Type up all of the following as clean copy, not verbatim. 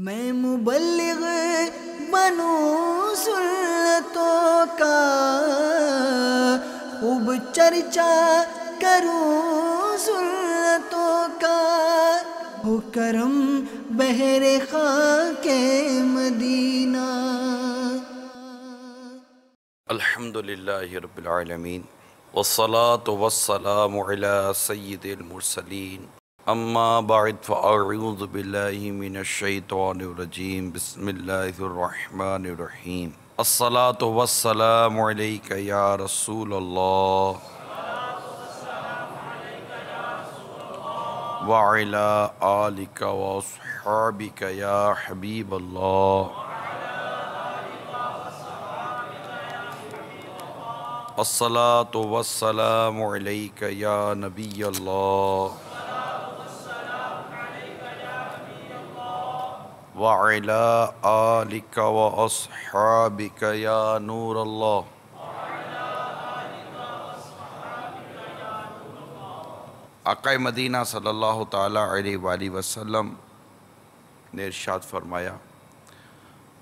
میں مبلغ بنوں سنتوں کا، خوب چرچا کروں سنتوں کا، ہو کرم بحر خاک مدینہ۔ الحمدللہ رب العالمین، والصلاة والسلام علی سید المرسلین، اما بعد فاعوذ باللہ من الشیطان الرجیم، بسم اللہ الرحمن الرحیم۔ الصلاة والسلام علیک یا رسول اللہ وعلی آلک واصحابک یا حبیب اللہ۔ الصلاة والسلام علیک یا نبی اللہ وعلی آلک واصحابک یا نور اللہ۔ آقا مدینہ صلی اللہ تعالیٰ علیہ وآلہ وسلم نے ارشاد فرمایا،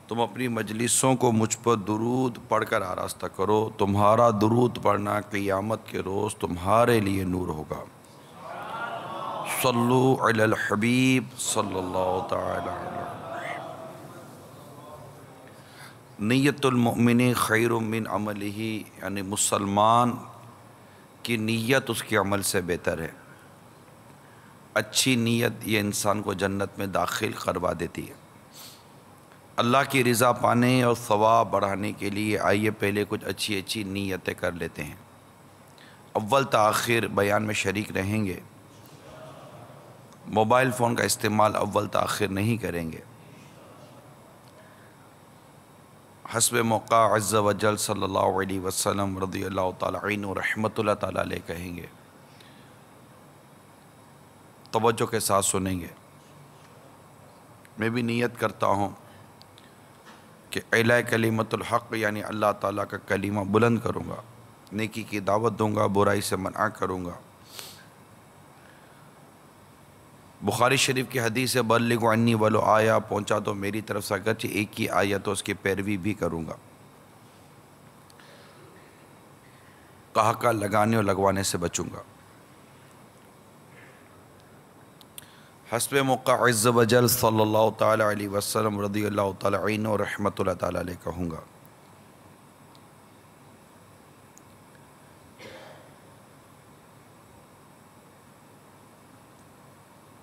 تم اپنی مجلسوں کو مجھ پر درود پڑھ کر آراستہ کرو، تمہارا درود پڑھنا قیامت کے روز تمہارے لیے نور ہوگا۔ صلو علی الحبیب صلی اللہ تعالی علیہ وسلم۔ نیت المؤمن خیر من عملہ، یعنی مسلمان کی نیت اس کے عمل سے بہتر ہے۔ اچھی نیت یہ انسان کو جنت میں داخل کروا دیتی ہے۔ اللہ کی رضا پانے اور ثواب بڑھانے کے لیے آئیے پہلے کچھ اچھی نیتیں کر لیتے ہیں۔ اول تا آخر بیان میں شریک رہیں گے، موبائل فون کا استعمال اول تا آخر نہیں کریں گے۔ حسب موقع عز و جل صلی اللہ علیہ وسلم رضی اللہ تعالیٰ عنہ رحمت اللہ تعالیٰ علیہ کہیں گے، توجہ کے ساتھ سنیں گے۔ میں بھی نیت کرتا ہوں کہ اعلیٰ کلمت الحق، یعنی اللہ تعالیٰ کا کلمہ بلند کروں گا، نیکی کی دعوت دوں گا، برائی سے منع کروں گا۔ بخاری شریف کی حدیث ہے، بلغوا عنی ولو آیا، پہنچا تو میری طرف سے اگرچہ ایک ہی آیا تو اس کی پیروی بھی کروں گا۔ کہا لگانے اور لگوانے سے بچوں گا۔ حسب موقع عز و جل صلی اللہ تعالیٰ علیہ وسلم رضی اللہ تعالیٰ عنہ اور رحمت اللہ تعالیٰ علیہ کہوں گا۔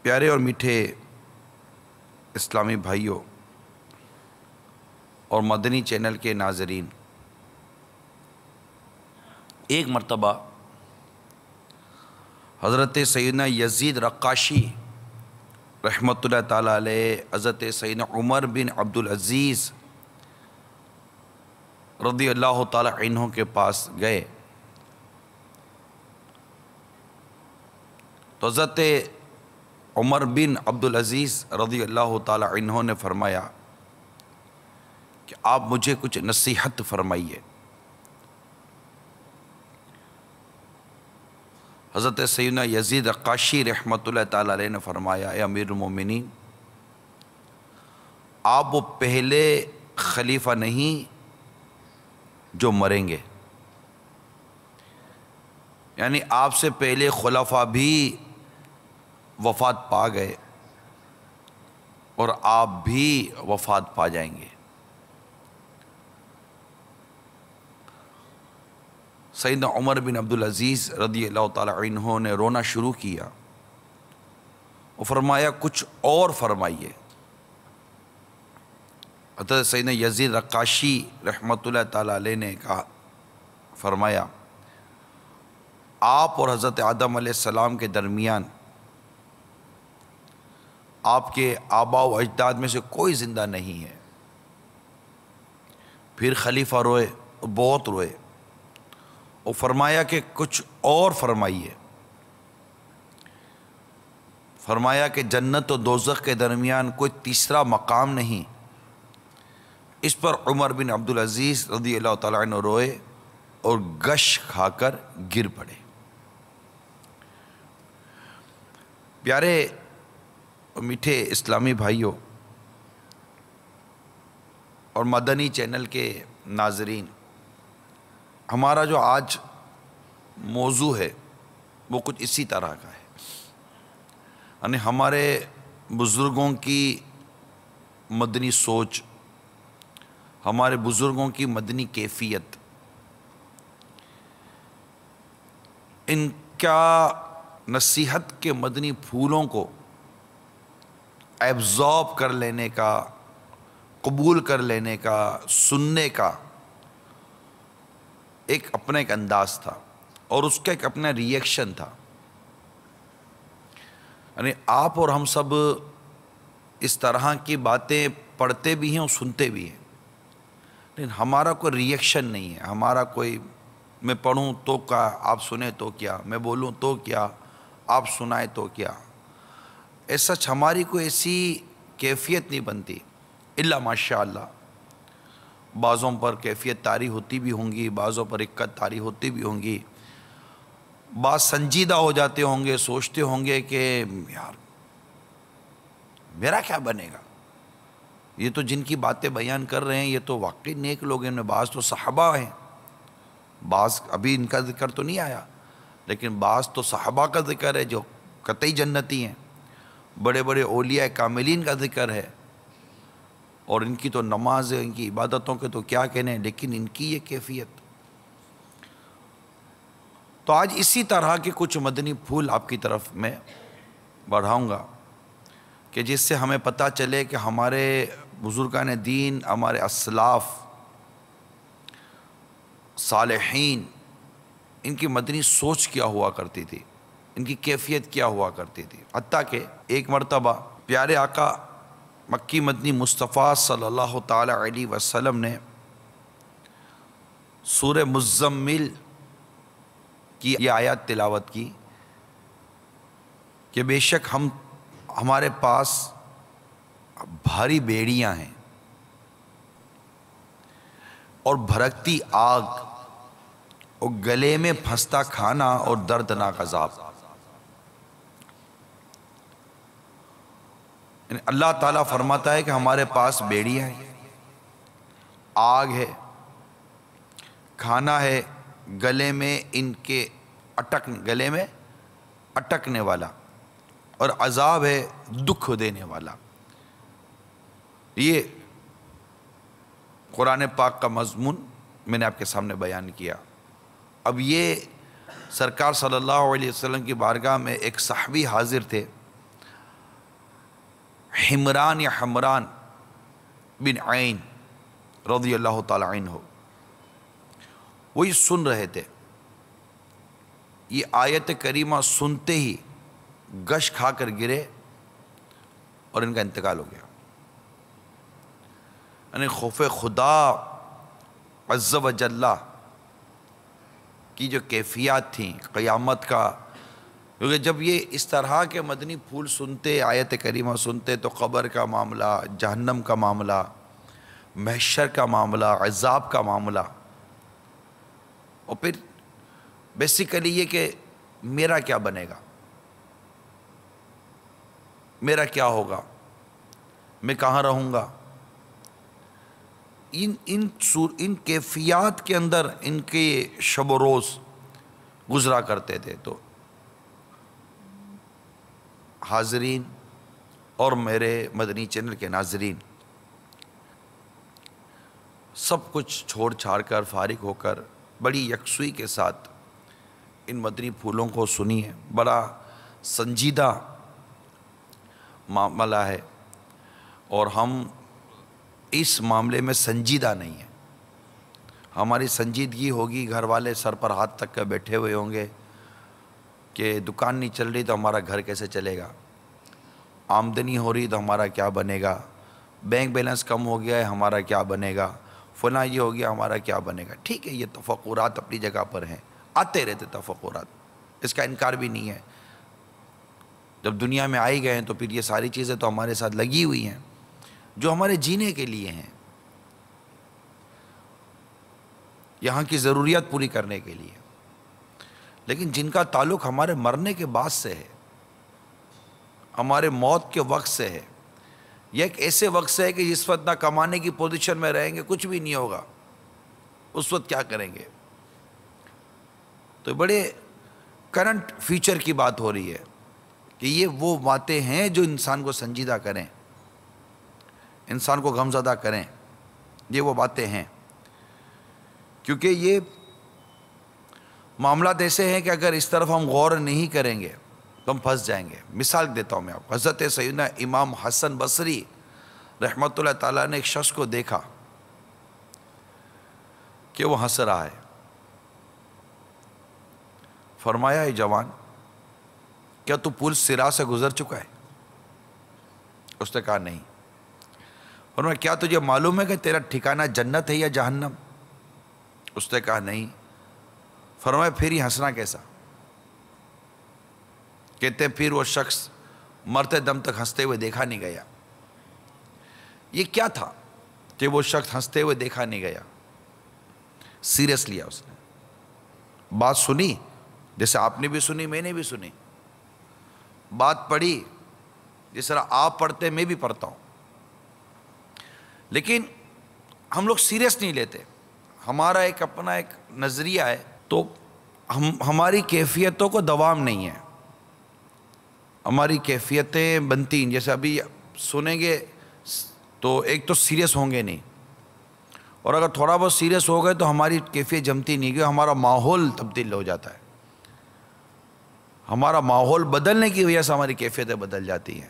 پیارے اور میٹھے اسلامی بھائیوں اور مدنی چینل کے ناظرین، ایک مرتبہ حضرت سیدنا یزید رقاشی رحمت اللہ تعالیٰ علیہ حضرت سیدنا عمر بن عبدالعزیز رضی اللہ تعالیٰ عنہ کے پاس گئے تو حضرت عمر بن عبدالعزیز رضی اللہ تعالیٰ عنہ نے فرمایا کہ آپ مجھے کچھ نصیحت فرمائیے۔ حضرت سیدنا یزید رقاشی رحمت اللہ تعالیٰ علیہ نے فرمایا، اے امیر المومنین، آپ وہ پہلے خلیفہ نہیں جو مریں گے، یعنی آپ سے پہلے خلفاء بھی وفات پا گئے اور آپ بھی وفات پا جائیں گے۔ سیدنا عمر بن عبدالعزیز رضی اللہ تعالیٰ عنہ نے رونا شروع کیا اور فرمایا کچھ اور فرمائیے۔ حضرت سیدنا یزید رقاشی رحمت اللہ تعالیٰ علیہ نے کہا، فرمایا آپ اور حضرت آدم علیہ السلام کے درمیان آپ کے آباء و اجداد میں سے کوئی زندہ نہیں ہے۔ پھر خلیفہ روئے اور بہت روئے اور فرمایا کہ کچھ اور فرمائیے۔ فرمایا کہ جنت و دوزخ کے درمیان کوئی تیسرا مقام نہیں۔ اس پر عمر بن عبدالعزیز رضی اللہ تعالیٰ عنہ روئے اور گش کھا کر گر پڑے۔ پیارے میٹھے اسلامی بھائیوں، اور مدنی چینل کے ناظرین، ہمارا جو آج موضوع ہے وہ کچھ اسی طرح کا ہے، یعنی ہمارے بزرگوں کی مدنی سوچ، ہمارے بزرگوں کی مدنی کیفیت، ان کا نصیحت کے مدنی پھولوں کو ایبزارب کر لینے کا، قبول کر لینے کا، سننے کا ایک اپنا ایک انداز تھا، اور اس کا ایک اپنا ریئیکشن تھا۔ یعنی آپ اور ہم سب اس طرح کی باتیں پڑھتے بھی ہیں اور سنتے بھی ہیں، لیکن ہمارا کوئی ریئیکشن نہیں ہے، ہمارا کوئی میں پڑھوں تو کیا، آپ سنیں تو کیا، میں بولوں تو کیا، آپ سنائیں تو کیا، ایسا ہماری کوئی ایسی کیفیت نہیں بنتی، الا ماشاء اللہ۔ بعضوں پر کیفیت طاری ہوتی بھی ہوں گی، بعضوں پر اکت طاری ہوتی بھی ہوں گی، بعض سنجیدہ ہو جاتے ہوں گے، سوچتے ہوں گے کہ یار میرا کیا بنے گا، یہ تو جن کی باتیں بیان کر رہے ہیں یہ تو واقعی نیک لوگ ہیں، بعض تو صحابہ ہیں، بعض ابھی ان کا ذکر تو نہیں آیا، لیکن بعض تو صحابہ کا ذکر ہے جو قطعی جنتی ہیں، بڑے بڑے اولیاء کاملین کا ذکر ہے، اور ان کی تو نماز ہے، ان کی عبادتوں کے تو کیا کہنے، لیکن ان کی یہ کیفیت۔ تو آج اسی طرح کے کچھ مدنی پھول آپ کی طرف میں بڑھاؤں گا کہ جس سے ہمیں پتہ چلے کہ ہمارے بزرگان دین، ہمارے اسلاف صالحین، ان کی مدنی سوچ کیا ہوا کرتی تھی، ان کی کیفیت کیا ہوا کرتی تھی۔ حتیٰ کہ ایک مرتبہ پیارے آقا مکی مدنی مصطفیٰ صلی اللہ تعالی علیہ وسلم نے سورہ مزمل کی یہ آیات تلاوت کی کہ بے شک ہمارے پاس بھاری بیڑیاں ہیں اور بھڑکتی آگ اور گلے میں پھنستا کھانا اور دردناک عذاب۔ اللہ تعالیٰ فرماتا ہے کہ ہمارے پاس بیڑیاں ہیں، آگ ہے، کھانا ہے، گلے میں اٹکنے والا، اور عذاب ہے دکھ دینے والا۔ یہ قرآن پاک کا مضمون میں نے آپ کے سامنے بیان کیا۔ اب یہ سرکار صلی اللہ علیہ وسلم کی بارگاہ میں ایک صحابی حاضر تھے، حمران بن عین رضی اللہ تعالی عنہ، وہی سن رہے تھے۔ یہ آیت کریمہ سنتے ہی گش کھا کر گرے اور ان کا انتقال ہو گیا۔ یعنی خوف خدا عز و جل کی جو کیفیات تھیں قیامت کا، کیونکہ جب یہ اس طرح کے مدنی پھول سنتے، آیت کریمہ سنتے، تو قبر کا معاملہ، جہنم کا معاملہ، محشر کا معاملہ، عذاب کا معاملہ، اور پھر بیسیکلی یہ کہ میرا کیا بنے گا، میرا کیا ہوگا، میں کہاں رہوں گا، ان کیفیات کے اندر ان کے شب و روز گزرا کرتے تھے۔ تو حاضرین اور میرے مدنی چینل کے ناظرین، سب کچھ چھوڑ چھاڑ کر، فارغ ہو کر، بڑی یکسوئی کے ساتھ ان مدنی پھولوں کو سنیے۔ بڑا سنجیدہ معاملہ ہے، اور ہم اس معاملے میں سنجیدہ نہیں ہیں۔ ہماری سنجیدگی ہوگی، گھر والے سر پر ہاتھ تک کر بیٹھے ہوئے ہوں گے کہ دکان نہیں چل رہی تو ہمارا گھر کیسے چلے گا، آمدنی ہو رہی تو ہمارا کیا بنے گا، بینک بیلنس کم ہو گیا ہے ہمارا کیا بنے گا، فلاں یہ ہو گیا ہمارا کیا بنے گا۔ ٹھیک ہے، یہ تفکرات اپنی جگہ پر ہیں، آتے رہتے تفکرات، اس کا انکار بھی نہیں ہے۔ جب دنیا میں آئی گئے ہیں تو پھر یہ ساری چیزیں تو ہمارے ساتھ لگی ہوئی ہیں، جو ہمارے جینے کے لیے ہیں، یہاں کی ضروریات پوری کرنے کے لیے، لیکن جن کا تعلق ہمارے مرنے کے بعد سے ہے، ہمارے موت کے وقت سے ہے، یہ ایک ایسے وقت سے ہے کہ جس وقت نہ کمانے کی پوزیشن میں رہیں گے، کچھ بھی نہیں ہوگا، اس وقت کیا کریں گے؟ تو بڑے کرنٹ فیچر کی بات ہو رہی ہے کہ یہ وہ باتیں ہیں جو انسان کو سنجیدہ کریں، انسان کو غمزدہ کریں، یہ وہ باتیں ہیں، کیونکہ یہ معاملات ایسے ہیں کہ اگر اس طرف ہم غور نہیں کریں گے تو ہم پھنس جائیں گے۔ مثال دیتا ہوں میں آپ کو، حضرت سیدنا امام حسن بصری رحمۃ اللہ تعالیٰ نے ایک شخص کو دیکھا کہ وہ ہنس رہا ہے، فرمایا اے جوان، کیا تو پل صراط سے گزر چکا ہے؟ اس نے کہا نہیں۔ فرمایا کیا تجھے معلوم ہے کہ تیرا ٹھکانہ جنت ہے یا جہنم؟ اس نے کہا نہیں۔ فرمایا پھر یہ ہنسنا کیسا؟ کہتے پھر وہ شخص مرتے دم تک ہنستے ہوئے دیکھا نہیں گیا۔ یہ کیا تھا کہ وہ شخص ہنستے ہوئے دیکھا نہیں گیا؟ سیریس لیا اس نے، بات سنی، جیسے آپ نے بھی سنی، میں نے بھی سنی، بات پڑھی جس طرح آپ پڑھتے میں بھی پڑھتا ہوں، لیکن ہم لوگ سیریس نہیں لیتے۔ ہمارا ایک اپنا ایک نظریہ ہے، تو ہماری کیفیتوں کو دوام نہیں ہے، ہماری کیفیتیں بنتی ہیں۔ جیسے ابھی سنیں گے تو ایک تو سیریس ہوں گے نہیں، اور اگر تھوڑا بہت سیریس ہو گئے تو ہماری کیفیت جمتی نہیں، کیونکہ ہمارا ماحول تبدیل ہو جاتا ہے، ہمارا ماحول بدلنے کی وجہ سے ہماری کیفیتیں بدل جاتی ہیں۔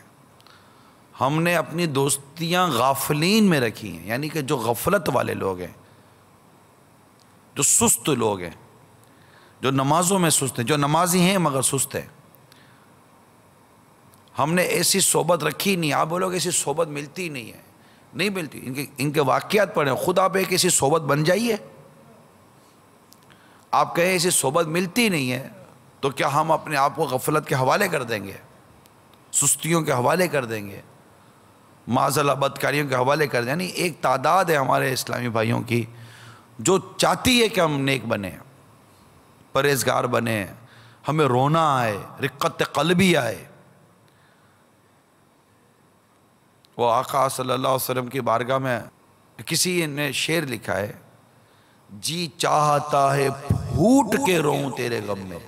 ہم نے اپنی دوستیاں غافلین میں رکھی ہیں، یعنی کہ جو غفلت والے لوگ ہیں، جو سست لوگ ہیں، جو نمازوں میں سست ہیں، جو نمازی ہیں مگر سست ہیں، ہم نے ایسی صحبت رکھی نہیں۔ آپ بولو کہ ایسی صحبت ملتی نہیں ہے، نہیں ملتی۔ ان کے واقعات پڑھیں، خود آپ ایک ایسی صحبت بن جائیے۔ آپ کہیں ایسی صحبت ملتی نہیں ہے تو کیا ہم اپنے آپ کو غفلت کے حوالے کر دیں گے، سستیوں کے حوالے کر دیں گے، معاذ اللہ بدکاریوں کے حوالے کر دیں؟ یعنی ایک تعداد ہے ہمارے اسلامی بھائیوں کی جو چاہتی ہے کہ ہم نیک بنیں، پرہیزگار بنیں، ہمیں رونا آئے، رقت قلبی آئے۔ وہ آقا صلی اللہ علیہ وسلم کی بارگاہ میں کسی نے شعر لکھا ہے، جی چاہتا ہے پھوٹ کے روں تیرے غم میں،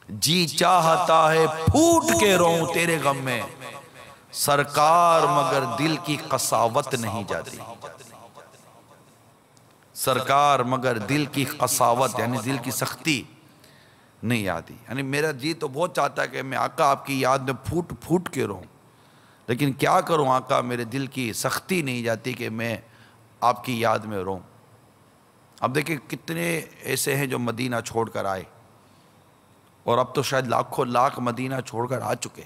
جی چاہتا ہے پھوٹ کے روں تیرے غم میں، سرکار مگر دل کی قساوت نہیں جاتی، سرکار مگر دل کی قساوت یعنی دل کی سختی نہیں آتی۔ یعنی میرا جی تو بہت چاہتا ہے کہ میں آقا آپ کی یاد میں پھوٹ پھوٹ کے رہوں، لیکن کیا کروں آقا، میرے دل کی سختی نہیں جاتی کہ میں آپ کی یاد میں رہوں۔ اب دیکھیں کتنے ایسے ہیں جو مدینہ چھوڑ کر آئے، اور اب تو شاید لاکھوں لاکھ مدینہ چھوڑ کر آ چکے،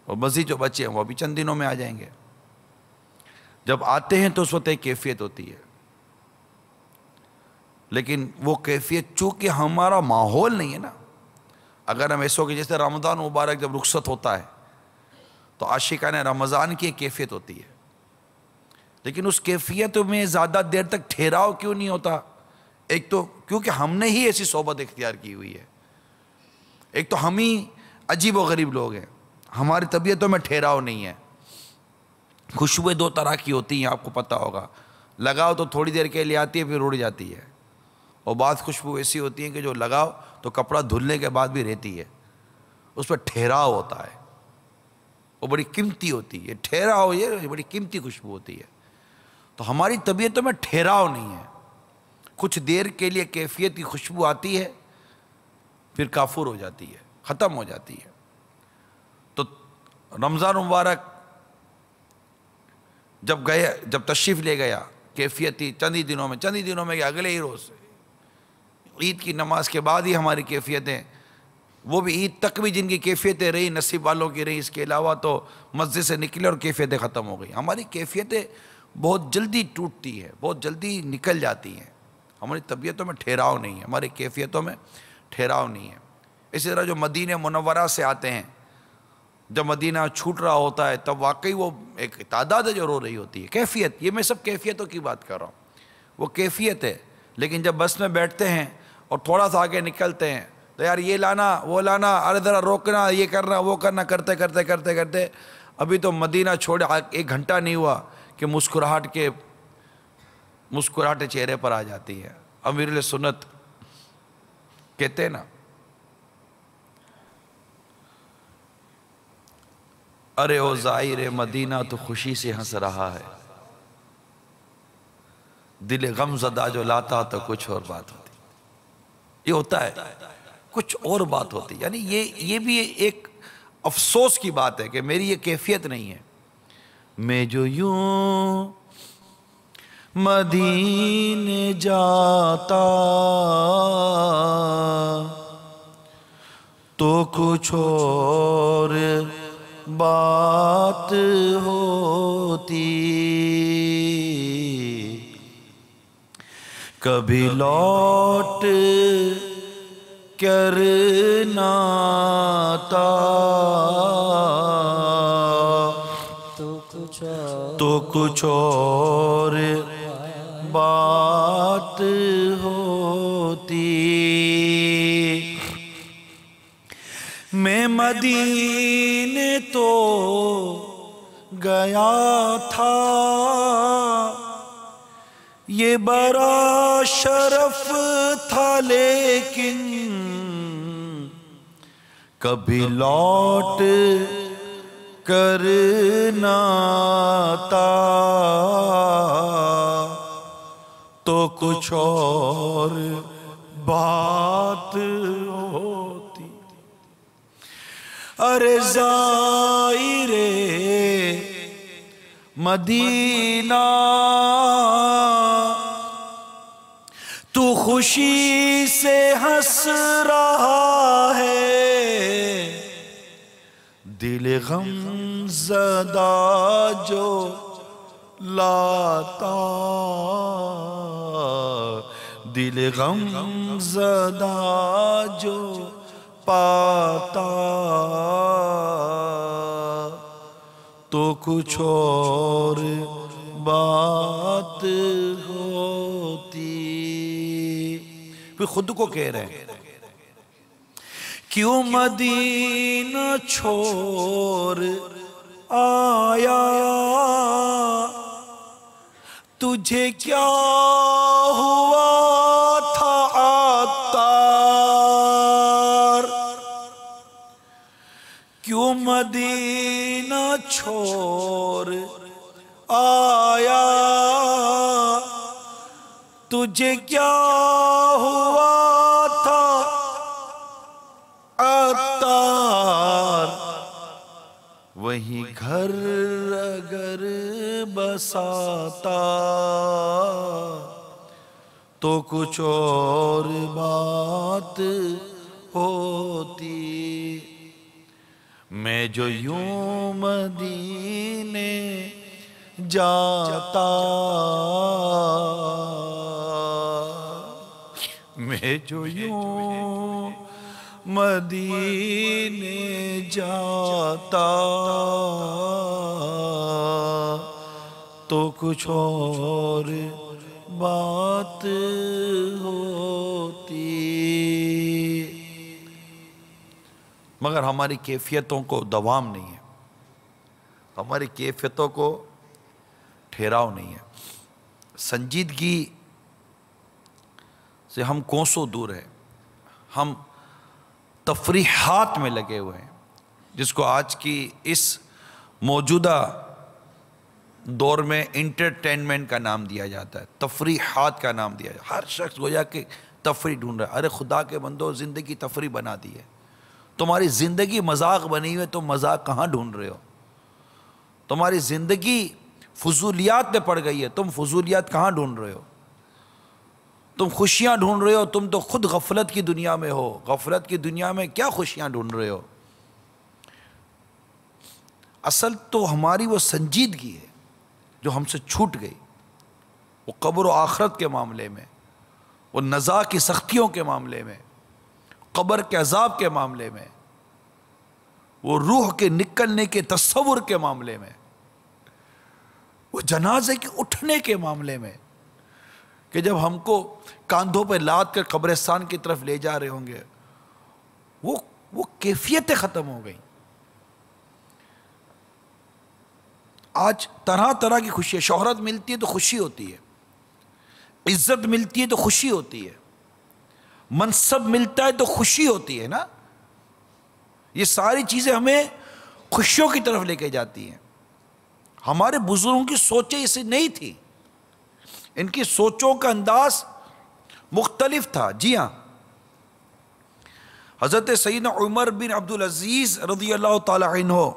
اور مزید جو بچے ہیں وہ بھی چند دنوں میں آ جائیں گے۔ جب آتے ہیں تو اس وقت ایک کیفیت ہوتی ہے، لیکن وہ کیفیت چونکہ ہمارا ماحول نہیں ہے نا۔ اگر ہم ایسو کہ جیسے رمضان مبارک جب رخصت ہوتا ہے تو عاشقان رمضان کی ایک کیفیت ہوتی ہے، لیکن اس کیفیت میں زیادہ دیر تک ٹھہراؤ کیوں نہیں ہوتا؟ ایک تو کیونکہ ہم نے ہی ایسی صحبت اختیار کی ہوئی ہے، ایک تو ہم ہی عجیب و غریب لوگ ہیں، ہماری طبیعتوں میں ٹھہراؤ نہیں ہے۔ خوشبوئیں دو طرح کی ہوتی ہیں، آپ کو پتہ ہوگا، لگاؤ تو تھوڑی دیر کے لیے آتی ہے پھر اڑ جاتی ہے، اور بعض خوشبو ایسی ہوتی ہیں کہ جو لگاؤ تو کپڑا دھلنے کے بعد بھی رہتی ہے، اس پہ ٹھہراؤ ہوتا ہے، وہ بڑی قیمتی ہوتی ہے، ٹھہراؤ یہ بڑی قیمتی خوشبو ہوتی ہے۔ تو ہماری طبیعتوں میں ٹھہراؤ نہیں ہے، کچھ دیر کے لیے کیفیت کی خوشبو آتی ہے پھر کافور ہو جاتی ہے، ختم ہو جاتی ہے۔ تو رمضان مبارک جب تشریف لے گیا، کیفیت تھی چند ہی دنوں میں یا اگلے ہی روز عید کی نماز کے بعد ہی ہماری کیفیتیں، وہ بھی عید تک بھی جن کی کیفیتیں رہی نصیب والوں کی رہی، اس کے علاوہ تو مسجد سے نکلے اور کیفیتیں ختم ہو گئی۔ ہماری کیفیتیں بہت جلدی ٹوٹتی ہے، بہت جلدی نکل جاتی ہیں، ہماری طبیعتوں میں ٹھہراؤ نہیں ہے، ہماری کیفیتوں میں ٹھہراؤ نہیں ہے۔ اسی طرح جو مدینہ منورہ سے آتے ہیں، جب مدینہ چھوٹ رہا ہوتا ہے تب واقعی وہ ایک تعداد ہے جو رو رہی ہوتی ہے، کیفیت، یہ میں سب کیفیتوں کی بات کر رہا ہوں، وہ کیفیت ہے۔ لیکن جب بس میں بیٹھتے ہیں اور تھوڑا سا آگے نکلتے ہیں تو یار یہ لانا وہ لانا، ارے ذرا روکنا، یہ کرنا وہ کرنا، کرتے کرتے کرتے کرتے ابھی تو مدینہ چھوڑے 1 گھنٹہ نہیں ہوا کہ مسکراہٹ چہرے پر آ جاتی ہے۔ امیر سنت کہتے ہیں نا، ارے او زائر مدینہ تو خوشی سے ہنس رہا ہے، دل غم زدہ جو لاتا تو کچھ اور بات ہوتی۔ یہ ہوتا ہے، کچھ اور بات ہوتی، یعنی یہ بھی ایک افسوس کی بات ہے کہ میری یہ کیفیت نہیں ہے۔ میں جو یوں مدینے جاتا تو کچھ اور بات ہوتی، کبھی لوٹ کر نہ آتا تو کچھ اور بات ہوتی۔ میں مدینے تو گیا تھا، یہ بڑا شرف تھا، لیکن کبھی لوٹ کر نہ آتا تو کچھ اور بات ہوتی۔ ارے زائر مدینہ تو خوشی سے ہنس رہا ہے، دل غم زدہ جو لاتا، دل غم زدہ جو پاتا تو کچھ اور بات ہوتی۔ پھر خود کو کہہ رہے ہیں، کیوں مدینہ چھوڑ آیا، تجھے کیا ہوا تھا عطار، کیوں مدینہ چھوڑ آیا، تجھے کیا ہوا تھا عطار، وہیں گھر اگر بساتا تو کچھ اور بات ہوتی۔ میں جو یوں مدینے جاتا، میں جو یوں مدینے جاتا تو کچھ اور بات ہوتی۔ مگر ہماری کیفیتوں کو دوام نہیں ہے، ہماری کیفیتوں کو ٹھہراؤ نہیں ہے، سنجیدگی سے ہم کوسوں دور ہیں، ہم تفریحات میں لگے ہوئے ہیں، جس کو آج کی اس موجودہ دور میں انٹرٹینمنٹ کا نام دیا جاتا ہے، تفریحات کا نام دیا جاتا ہے۔ ہر شخص گویا کہ تفریح ڈھونڈ رہا ہے۔ ارے خدا کے بندو، زندگی تفریح بنا دی ہے، تمہاری زندگی مذاق بنی ہوئی ہے، تم مذاق کہاں ڈھونڈ رہے ہو؟ تمہاری زندگی فضولیات میں پڑ گئی ہے، تم فضولیات کہاں ڈھونڈ رہے ہو؟ تم خوشیاں ڈھونڈ رہے ہو، تم تو خود غفلت کی دنیا میں ہو، غفلت کی دنیا میں کیا خوشیاں ڈھونڈ رہے ہو؟ اصل تو ہماری وہ سنجیدگی ہے جو ہم سے چھوٹ گئی، وہ قبر و آخرت کے معاملے میں، وہ نزاع کی سختیوں کے معاملے میں، قبر کے عذاب کے معاملے میں، وہ روح کے نکلنے کے تصور کے معاملے میں، وہ جنازے کے اٹھنے کے معاملے میں، کہ جب ہم کو کاندھوں پہ لاد کر قبرستان کی طرف لے جا رہے ہوں گے وہ کیفیتیں ختم ہو گئی. آج طرح طرح کی خوشی ہے. شہرت ملتی ہے تو خوشی ہوتی ہے, عزت ملتی ہے تو خوشی ہوتی ہے, منصب ملتا ہے تو خوشی ہوتی ہے نا. یہ ساری چیزیں ہمیں خوشیوں کی طرف لے کے جاتی ہیں. ہمارے بزرگوں کی سوچیں اسے نہیں تھی, ان کی سوچوں کا انداز مختلف تھا. جی ہاں, حضرت سیدنا عمر بن عبدالعزیز رضی اللہ تعالی عنہ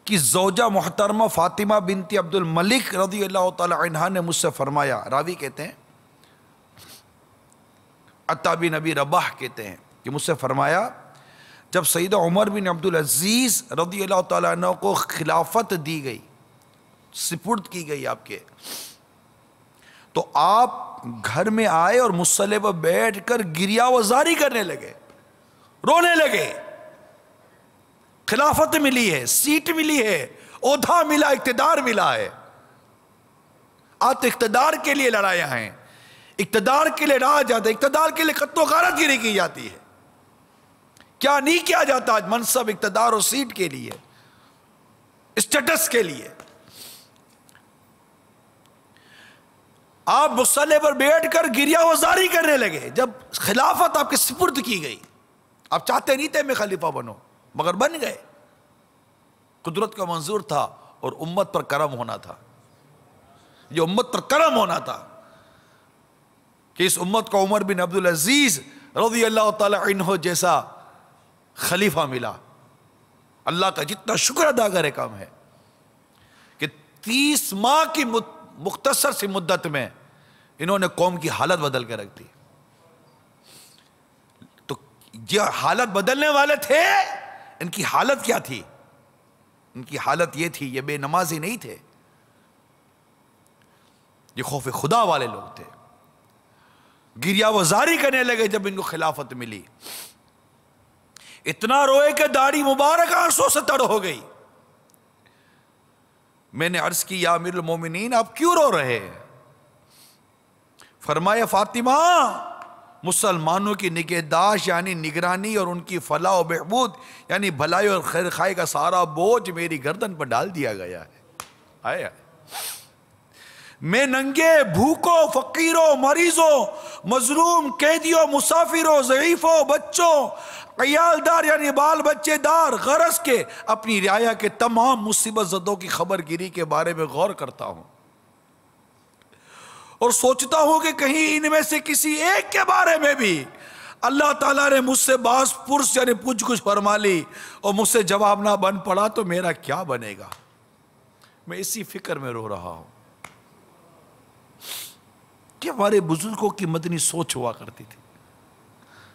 کی زوجہ محترمہ فاطمہ بنت عبد الملک رضی اللہ تعالی عنہ نے مجھ سے فرمایا, راوی کہتے ہیں عطا بن ابی رباح کہتے ہیں کہ مجھ سے فرمایا, جب سیدنا عمر بن عبدالعزیز رضی اللہ تعالیٰ عنہ کو خلافت دی گئی, سپرد کی گئی آپ کے, تو آپ گھر میں آئے اور مصلی پر بیٹھ کر گریہ وزاری کرنے لگے, رونے لگے. خلافت ملی ہے, سیٹ ملی ہے, عہدہ ملا, اقتدار ملا ہے. آپ اقتدار کے لیے لڑائیاں ہیں, اقتدار کے لیے رہا جاتا ہے, اقتدار کے لیے قتل و غارت گیری کی جاتی ہے. کیا نہیں کیا جاتا آج منصب, اقتدار اور سیٹ کے لیے, اسٹیٹس کے لیے. آپ مصلی پر بیٹھ کر گریہ وزاری کرنے لگے جب خلافت آپ کے سپرد کی گئی. آپ چاہتے نہیں تھے میں خلیفہ بنوں, مگر بن گئے. قدرت کا منظور تھا اور امت پر کرم ہونا تھا. یہ امت پر کرم ہونا تھا کہ اس امت کو عمر بن عبدالعزیز رضی اللہ تعالی عنہ جیسا خلیفہ ملا. اللہ کا جتنا شکر ادا کرے کم ہے کہ 30 ماہ کی مختصر سی مدت میں انہوں نے قوم کی حالت بدل کے رکھ دی. تو یہ حالت بدلنے والے تھے, ان کی حالت کیا تھی؟ ان کی حالت یہ تھی, یہ بے نمازی نہیں تھے, یہ خوف خدا والے لوگ تھے. گریہ وزاری کرنے لگے جب ان کو خلافت ملی. اتنا روئے کہ داڑھی مبارک آنسوں سے تر ہو گئی. میں نے عرض کی, یا امیر المومنین آپ کیوں رو رہے ہیں؟ فرمایا, فاطمہ مسلمانوں کی نگہداشت یعنی نگرانی اور ان کی فلاح و بہبود یعنی بھلائی اور خیر خواہی کا سارا بوجھ میری گردن پر ڈال دیا گیا ہے. آیا میں ننگے, بھوکوں, فقیروں, مریضوں, مظلوم, قیدیوں, مسافروں, ضعیفوں, بچوں, عیالدار یعنی بال بچے دار, غرض کے اپنی رعایا کے تمام مصیبت زدوں کی خبر گیری کے بارے میں غور کرتا ہوں اور سوچتا ہوں کہ کہیں ان میں سے کسی ایک کے بارے میں بھی اللہ تعالیٰ نے مجھ سے باز پرس یعنی پوچھ کچھ فرما لی اور مجھ سے جواب نہ بن پڑا تو میرا کیا بنے گا. میں اسی فکر میں رو رہا ہوں کہ ہمارے بزرگوں کی مدنی سوچ ہوا کرتی تھی.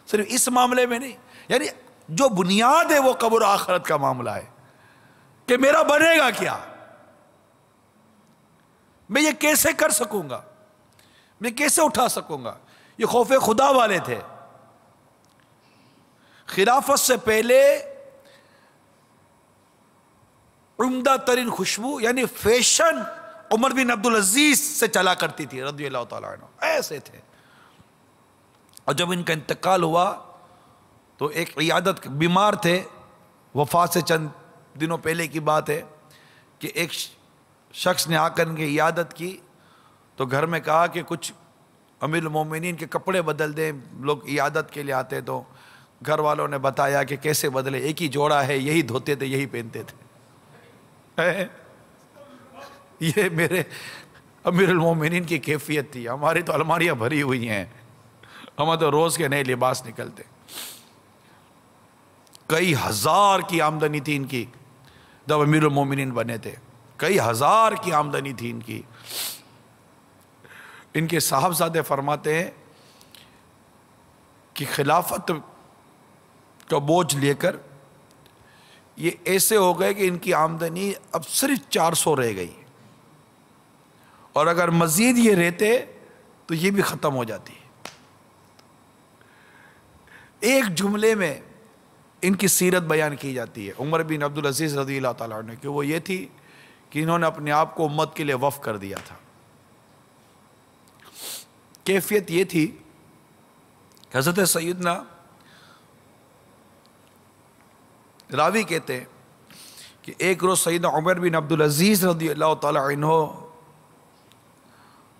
صرف اس معاملے میں نہیں, یعنی جو بنیاد ہے وہ قبر آخرت کا معاملہ ہے کہ میرا بنے گا کیا, میں یہ کیسے کر سکوں گا, میں کیسے اٹھا سکوں گا. یہ خوف خدا والے تھے. خلافت سے پہلے عمدہ ترین خوشبو یعنی فیشن عمر بن عبدالعزیز سے چلا کرتی تھی رضی اللہ تعالیٰ عنہ, ایسے تھے. اور جب ان کا انتقال ہوا تو ایک عیادت, بیمار تھے, وفات سے چند دنوں پہلے کی بات ہے کہ ایک شخص نے آ کر ان کی عیادت کی تو گھر میں کہا کہ کچھ امیر المومنین کے کپڑے بدل دیں, لوگ عیادت کے لیے آتے. تو گھر والوں نے بتایا کہ کیسے بدلے, ایک ہی جوڑا ہے, یہی دھوتے تھے یہی پہنتے تھے. یہ میرے امیر المومنین کی کیفیت تھی. ہماری تو الماریاں بھری ہوئی ہیں, ہمیں تو روز کے نئے لباس نکلتے. کئی ہزار کی آمدنی تھی ان کی جب امیر المومنین بنے تھے, کئی ہزار کی آمدنی تھی ان کی. ان کے صاحبزادے فرماتے ہیں کہ خلافت کا بوجھ لے کر یہ ایسے ہو گئے کہ ان کی آمدنی اب صرف 400 رہ گئی, اور اگر مزید یہ رہتے تو یہ بھی ختم ہو جاتی. ایک جملے میں ان کی سیرت بیان کی جاتی ہے عمر بن عبدالعزیز رضی اللہ تعالیٰ عنہ کہ وہ یہ تھی کہ انہوں نے اپنے آپ کو امت کے لیے وقف کر دیا تھا. کیفیت یہ تھی کہ حضرت سیدنا راوی کہتے ہیں کہ ایک روز سیدنا عمر بن عبدالعزیز رضی اللہ تعالی عنہ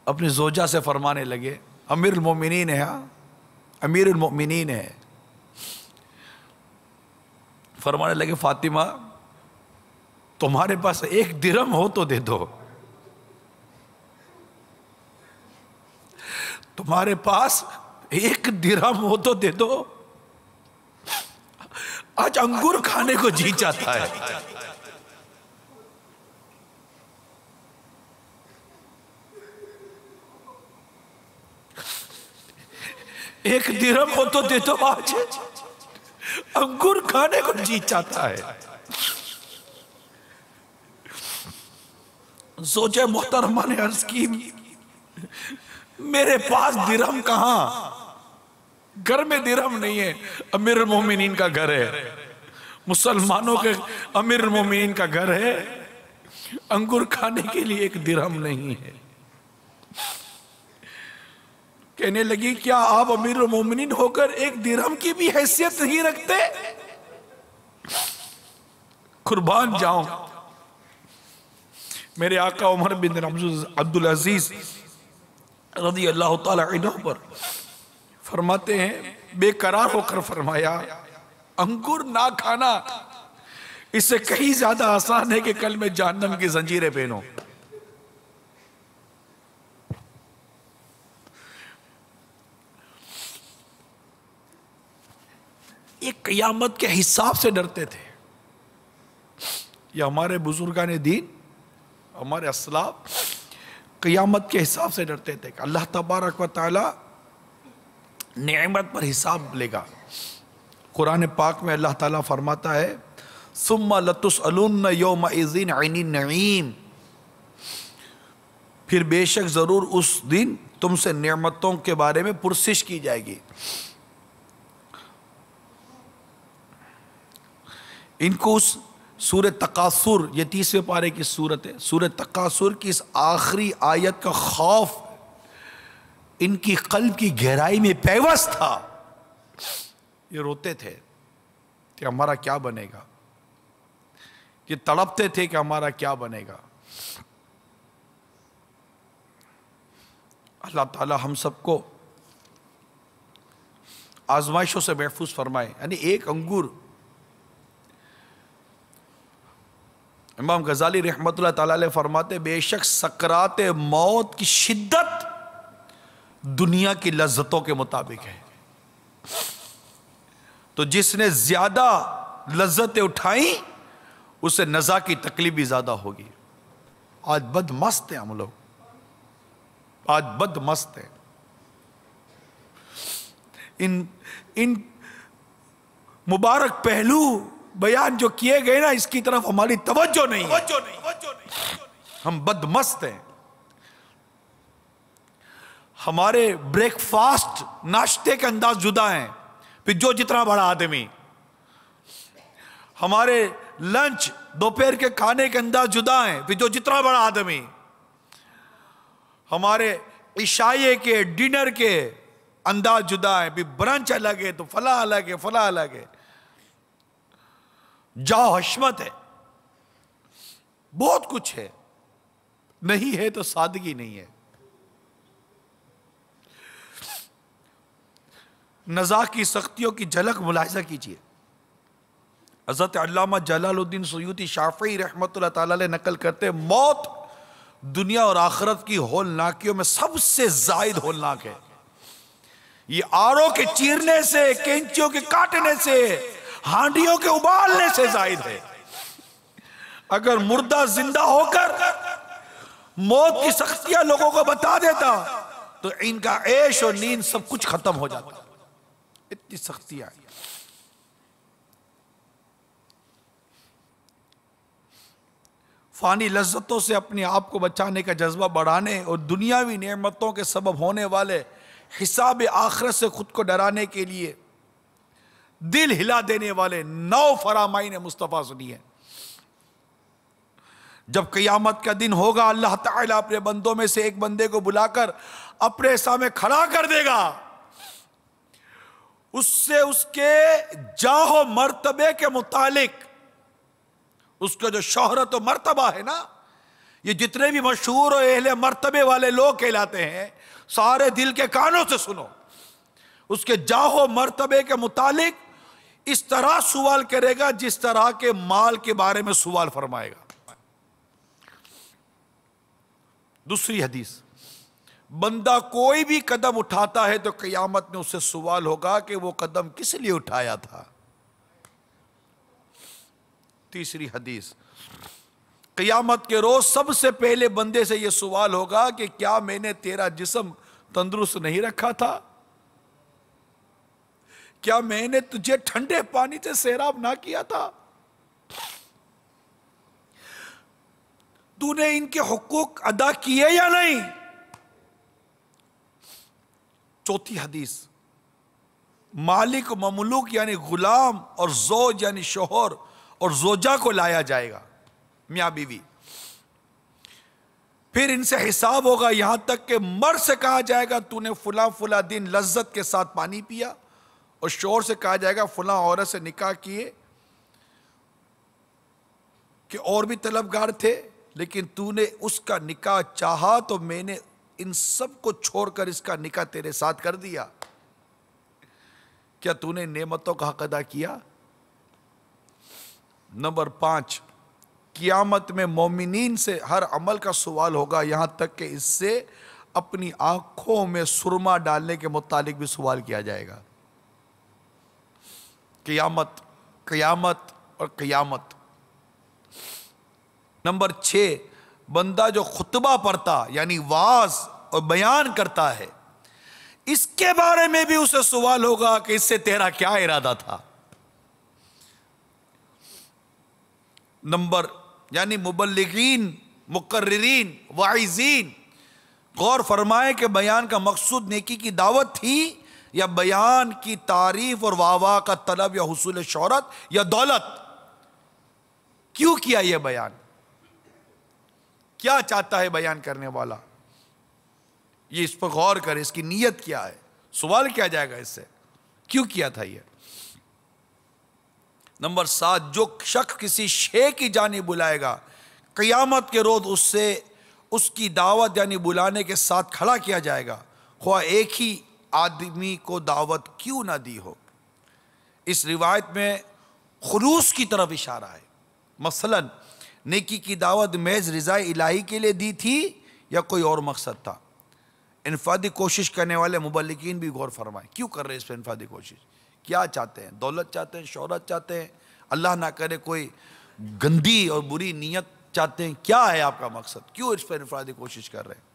اپنی زوجہ سے فرمانے لگے، امیر المومنین ہے، امیر المومنین ہے، فرمانے لگے فاطمہ تمہارے پاس 1 درہم ہو تو دے دو، تمہارے پاس 1 درہم ہو تو دے دو، آج انگور کھانے کو جی چاہتا ہے۔ 1 درہم ہو تو دے دو، آج انگور کھانے کو جی چاہتا ہے۔ زوجہ محترمہ نے عرض کی میرے پاس درہم کہاں، گھر میں درہم نہیں ہے، امیر المومنین کا گھر ہے، مسلمانوں کے امیر المومنین کا گھر ہے، انگور کھانے کے لیے 1 درہم نہیں ہے۔ کہنے لگی کیا آپ امیر المومنین ہو کر 1 درہم کی بھی حیثیت نہیں رکھتے؟ قربان جاؤں میرے آقا عمر بن عبدالعزیز رضی اللہ تعالی عنہ پر فرماتے ہیں، بے قرار ہو کر فرمایا انگور نہ کھانا اس سے کہیں زیادہ آسان ہے کہ کل میں جہنم کی زنجیریں پہنوں۔ یہ قیامت کے حساب سے ڈرتے تھے۔ یہ ہمارے بزرگان دین، ہمارے اسلاف قیامت کے حساب سے ڈرتے تھے کہ اللہ تبارک و تعالی نعمت پر حساب لے گا۔ قرآن پاک میں اللہ تعالیٰ فرماتا ہے ثم لتسألن یومئذ عن النعیم، پھر بے شک ضرور اس دن تم سے نعمتوں کے بارے میں پرسش کی جائے گی۔ ان کو اس سورہ تکاثر، یہ 30ویں پارے کی سورت ہے، سورہ تکاثر کی اس آخری آیت کا خوف ان کی قلب کی گہرائی میں پیوست تھا۔ یہ روتے تھے کہ ہمارا کیا بنے گا، یہ تڑپتے تھے کہ ہمارا کیا بنے گا۔ اللہ تعالی ہم سب کو آزمائشوں سے محفوظ فرمائے۔ یعنی 1 انگور، امام غزالی رحمت اللہ تعالی علیہ فرماتے بے شک سکرات موت کی شدت دنیا کی لذتوں کے مطابق ہے، تو جس نے زیادہ لذتیں اٹھائیں اسے نزا کی تکلیف بھی زیادہ ہوگی۔ آج بد مست ہیں ہم لوگ، آج بد مست ہیں۔ ان مبارک پہلو بیان جو کیے گئے نا، اس کی طرف ہماری توجہ نہیں ہے، ہم بد مست ہیں۔ ہمارے بریک فاسٹ ناشتے کے انداز جدا ہیں، پھر جو جتنا بڑا آدمی، ہمارے لنچ دوپہر کے کھانے کے انداز جدا ہیں، پھر جو جتنا بڑا آدمی، ہمارے عشائے کے ڈنر کے انداز جدا ہیں، پھر برنچ الگ ہے تو فلاں الگ ہے، فلاں الگ ہے۔ جاؤ حشمت ہے، بہت کچھ ہے، نہیں ہے تو سادگی نہیں ہے۔ نزاع کی سختیوں کی جھلک ملاحظہ کیجئے۔ حضرت علامہ جلال الدین سیوطی شافعی رحمت اللہ تعالی علیہ نقل کرتے ہیں موت دنیا اور آخرت کی ہولناکیوں میں سب سے زائد ہولناک ہے۔ یہ آروں کے چیرنے سے، کینچیوں کے کاٹنے سے، ہانڈیوں کے ابالنے سے زائد ہے۔ اگر مردہ زندہ ہو کر موت کی سختیاں لوگوں کو بتا دیتا تو ان کا عیش اور نیند سب کچھ ختم ہو جاتا۔ اتنی سختیاں ہیں۔ فانی لذتوں سے اپنے آپ کو بچانے کا جذبہ بڑھانے اور دنیاوی نعمتوں کے سبب ہونے والے حساب آخرت سے خود کو ڈرانے کے لیے دل ہلا دینے والے 9 فرامین مصطفیٰ سنیے۔ جب قیامت کا دن ہوگا اللہ تعالیٰ اپنے بندوں میں سے ایک بندے کو بلا کر اپنے سامنے کھڑا کر دے گا، اس سے اس کے جاہ و مرتبے کے متعلق، اس کا جو شہرت و مرتبہ ہے نا، یہ جتنے بھی مشہور و اہل مرتبے والے لوگ کہلاتے ہیں، سارے دل کے کانوں سے سنو، اس کے جاہ و مرتبے کے متعلق اس طرح سوال کرے گا جس طرح کے مال کے بارے میں سوال فرمائے گا۔ دوسری حدیث، بندہ کوئی بھی قدم اٹھاتا ہے تو قیامت میں اس سے سوال ہوگا کہ وہ قدم کس لیے اٹھایا تھا۔ تیسری حدیث، قیامت کے روز سب سے پہلے بندے سے یہ سوال ہوگا کہ کیا میں نے تیرا جسم تندرست نہیں رکھا تھا؟ کیا میں نے تجھے ٹھنڈے پانی سے سیراب نہ کیا تھا؟ تو نے ان کے حقوق ادا کیے یا نہیں؟ چوتھی حدیث، مالک و مملوک یعنی غلام اور زوج یعنی شوہر اور زوجہ کو لایا جائے گا، میاں بیوی، پھر ان سے حساب ہوگا، یہاں تک کہ مرد سے کہا جائے گا تو نے فلاں فلاں دن لذت کے ساتھ پانی پیا، اور شوہر سے کہا جائے گا فلاں عورت سے نکاح کیے کہ اور بھی طلبگار تھے لیکن تو نے اس کا نکاح چاہا تو میں نے ان سب کو چھوڑ کر اس کا نکاح تیرے ساتھ کر دیا، کیا تو نے نعمتوں کا حق ادا کیا؟ نمبر 5، قیامت میں مومنین سے ہر عمل کا سوال ہوگا، یہاں تک کہ اس سے اپنی آنکھوں میں سرما ڈالنے کے متعلق بھی سوال کیا جائے گا۔ قیامت، قیامت اور قیامت۔ نمبر 6، بندہ جو خطبہ پڑھتا یعنی وعظ اور بیان کرتا ہے، اس کے بارے میں بھی اسے سوال ہوگا کہ اس سے تیرا کیا ارادہ تھا۔ نمبر یعنی مبلغین، مقررین، واعظین، غور فرمائیں کہ بیان کا مقصود نیکی کی دعوت تھی یا بیان کی تعریف اور واہ واہ کا طلب یا حصول شہرت یا دولت؟ کیوں کیا یہ بیان؟ کیا چاہتا ہے بیان کرنے والا؟ یہ اس پر غور کرے، اس کی نیت کیا ہے، سوال کیا جائے گا اس سے، کیوں کیا تھا یہ۔ نمبر 7، جو شخص کسی شے کی جانب بلائے گا، قیامت کے روز اس سے اس کی دعوت یعنی بلانے کے ساتھ کھڑا کیا جائے گا، خواہ ایک ہی آدمی کو دعوت کیوں نہ دی ہو۔ اس روایت میں خلوص کی طرف اشارہ ہے، مثلا نیکی کی دعوت محض رضا الہی کے لیے دی تھی یا کوئی اور مقصد تھا۔ انفرادی کوشش کرنے والے مبلغین بھی غور فرمائیں، کیوں کر رہے ہیں اس پہ انفرادی کوشش؟ کیا چاہتے ہیں؟ دولت چاہتے ہیں؟ شہرت چاہتے ہیں؟ اللہ نہ کرے کوئی گندی اور بری نیت چاہتے ہیں؟ کیا ہے آپ کا مقصد؟ کیوں اس پہ انفرادی کوشش کر رہے ہیں؟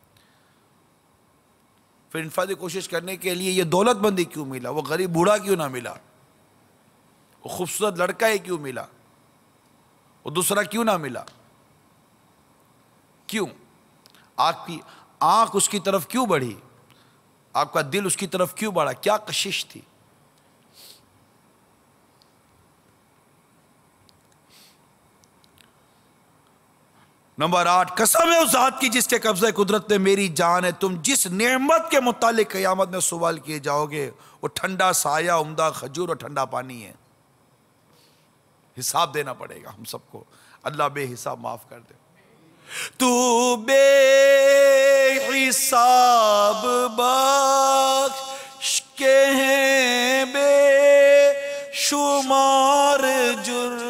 پھر انفرادی کوشش کرنے کے لیے یہ دولت مندی کیوں ملا؟ وہ غریب بوڑھا کیوں نہ ملا؟ وہ خوبصورت لڑکا ہی کیوں ملا؟ وہ دوسرا کیوں نہ ملا؟ کیوں؟ آپ کی آنکھ اس کی طرف کیوں بڑھی؟ آپ کا دل اس کی طرف کیوں بڑھا؟ کیا کشش تھی؟ نمبر 8، قسم ہے اس ذات کی جس کے قبضہ قدرت میں میری جان ہے، تم جس نعمت کے متعلق قیامت میں سوال کیے جاؤ گے وہ ٹھنڈا سایہ، عمدہ کھجور اور ٹھنڈا پانی ہے۔ حساب دینا پڑے گا ہم سب کو، اللہ بے حساب معاف کر دے۔ تو بے حساب بخش کے ہیں بے شمار جرم،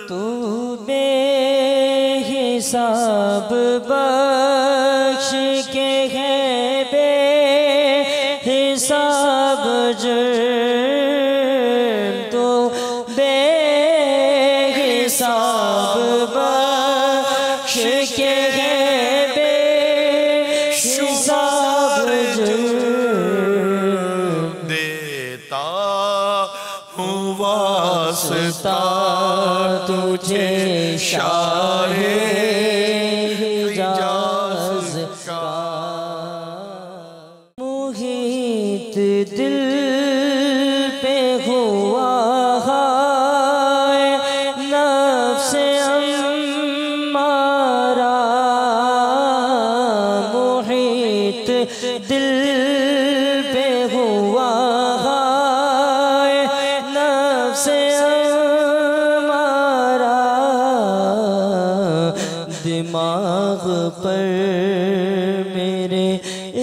تو بے حساب بخش کے ہیں بے حساب جرم، تو بے حساب بخش کے ہیں بے حساب جرم، دیتا ہوں واسطہ تجھے شاہ حجاز کا، محیط دل پہ ہوا ہے نفس امارہ، محیط دل پہ ہوا داغ پر میرے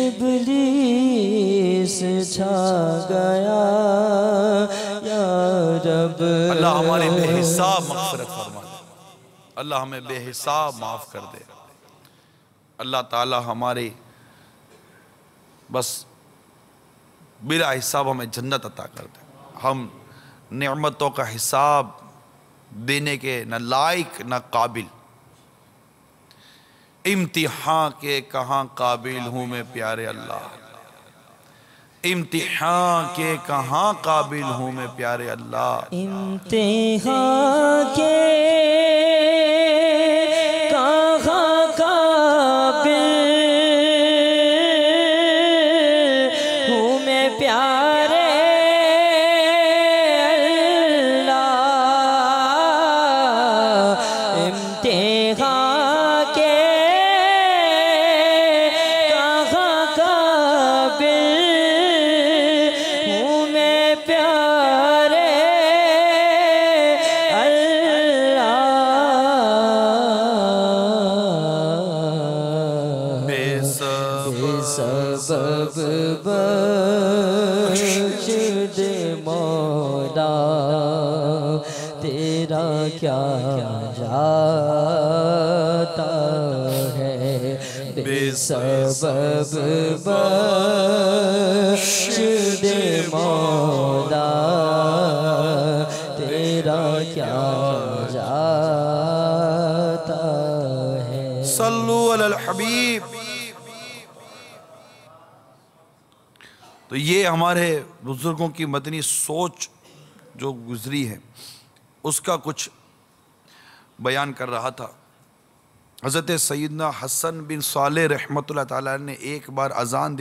ابلیس چھا گیا یا رب اللہ ہمارے بے حساب مغفرت فرما دے، اللہ ہمیں بے حساب معاف کر دے، اللہ تعالی ہمارے بس بلا حساب ہمیں جنت عطا کر دے، ہم نعمتوں کا حساب دینے کے نہ لائق نہ قابل، امتحان کے کہاں قابل ہوں میں پیارے اللہ، امتحان کے کہاں قابل ہوں میں پیارے اللہ، امتحان کے کہاں قابل ہوں میں پیارے اللہ، امتحان کے کہاں قابل ہوں میں پیارے اللہ، بے سبب بخش دے مولا، تیرا کیا جاتا ہے، بے سبب بخش دے مولا، تیرا کیا جاتا ہے۔ صلو علی الحبیب۔ تو یہ ہمارے بزرگوں کی مدنی سوچ جو گزری ہے اس کا کچھ بیان کر رہا تھا۔ حضرت سیدنا حسن بن صالح رحمۃ اللہ تعالیٰ نے ایک بار اذان